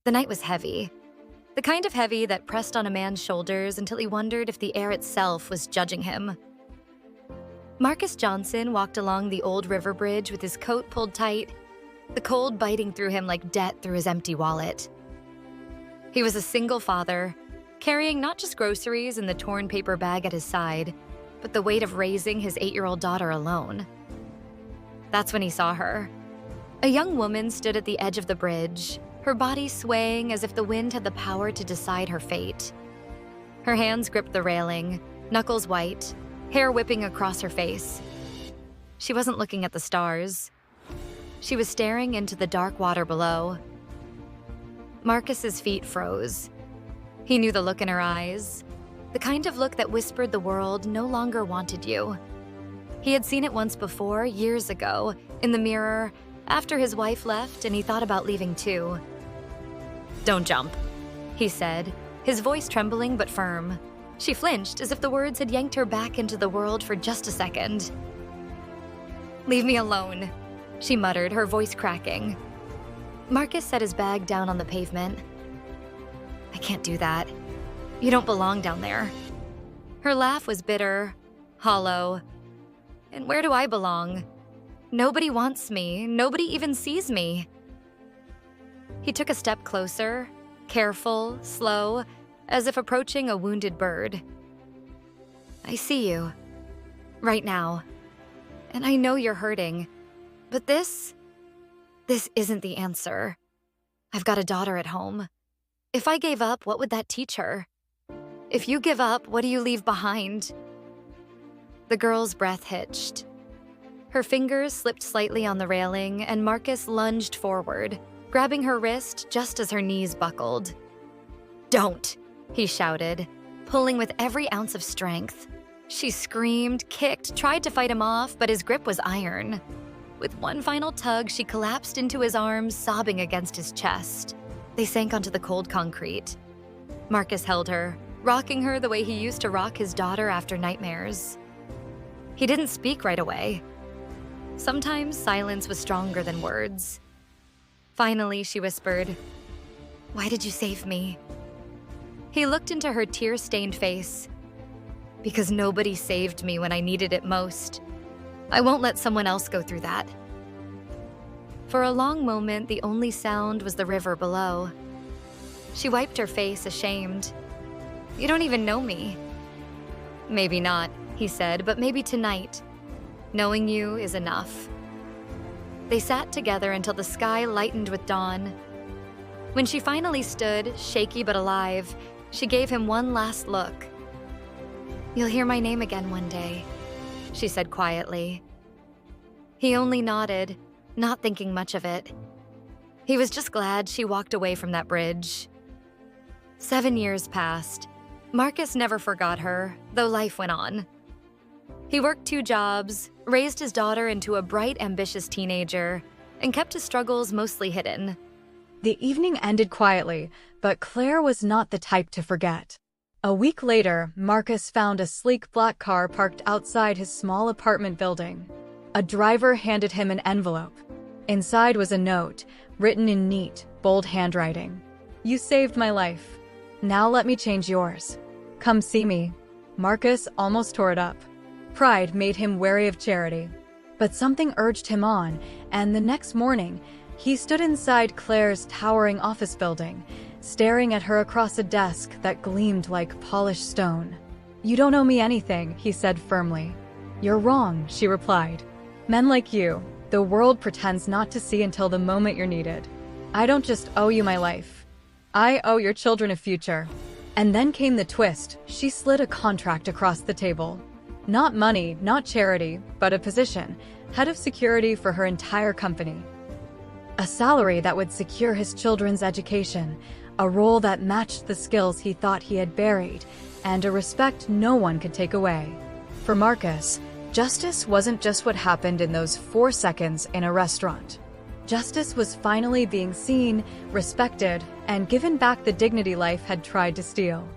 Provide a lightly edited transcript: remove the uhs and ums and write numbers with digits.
The night was heavy. The kind of heavy that pressed on a man's shoulders until he wondered if the air itself was judging him. Marcus Johnson walked along the old river bridge with his coat pulled tight, the cold biting through him like debt through his empty wallet. He was a single father, carrying not just groceries in the torn paper bag at his side, but the weight of raising his 8-year-old daughter alone. That's when he saw her. A young woman stood at the edge of the bridge, her body swaying as if the wind had the power to decide her fate. Her hands gripped the railing, knuckles white, hair whipping across her face. She wasn't looking at the stars. She was staring into the dark water below. Marcus's feet froze. He knew the look in her eyes, the kind of look that whispered the world no longer wanted you. He had seen it once before, years ago, in the mirror, after his wife left and he thought about leaving too. "Don't jump," he said, his voice trembling but firm. She flinched as if the words had yanked her back into the world for just a second. "Leave me alone," she muttered, her voice cracking. Marcus set his bag down on the pavement. "I can't do that. You don't belong down there." Her laugh was bitter, hollow. "And where do I belong? Nobody wants me. Nobody even sees me." He took a step closer, careful, slow, as if approaching a wounded bird. "I see you. Right now. And I know you're hurting. But this isn't the answer. I've got a daughter at home. If I gave up, what would that teach her? If you give up, what do you leave behind?" The girl's breath hitched. Her fingers slipped slightly on the railing, and Marcus lunged forward, grabbing her wrist just as her knees buckled. "Don't!" he shouted, pulling with every ounce of strength. She screamed, kicked, tried to fight him off, but his grip was iron. With one final tug, she collapsed into his arms, sobbing against his chest. They sank onto the cold concrete. Marcus held her, rocking her the way he used to rock his daughter after nightmares. He didn't speak right away. Sometimes silence was stronger than words. Finally, she whispered, "Why did you save me?" He looked into her tear-stained face. "Because nobody saved me when I needed it most. I won't let someone else go through that." For a long moment, the only sound was the river below. She wiped her face, ashamed. "You don't even know me." "Maybe not," he said, "but maybe tonight. Knowing you is enough." They sat together until the sky lightened with dawn. When she finally stood, shaky but alive, she gave him one last look. "You'll hear my name again one day," she said quietly. He only nodded, not thinking much of it. He was just glad she walked away from that bridge. 7 years passed. Marcus never forgot her, though life went on. He worked 2 jobs, raised his daughter into a bright, ambitious teenager, and kept his struggles mostly hidden. The evening ended quietly, but Claire was not the type to forget. A week later, Marcus found a sleek black car parked outside his small apartment building. A driver handed him an envelope. Inside was a note, written in neat, bold handwriting. "You saved my life. Now let me change yours. Come see me." Marcus almost tore it up. Pride made him wary of Charity. But something urged him on, and the next morning, he stood inside Claire's towering office building, staring at her across a desk that gleamed like polished stone. "You don't owe me anything," he said firmly. "You're wrong," she replied. "Men like you, the world pretends not to see until the moment you're needed. I don't just owe you my life. I owe your children a future." And then came the twist. She slid a contract across the table. Not money, not charity, but a position, head of security for her entire company. A salary that would secure his children's education, a role that matched the skills he thought he had buried, and a respect no one could take away. For Marcus, justice wasn't just what happened in those 4 seconds in a restaurant. Justice was finally being seen, respected, and given back the dignity life had tried to steal.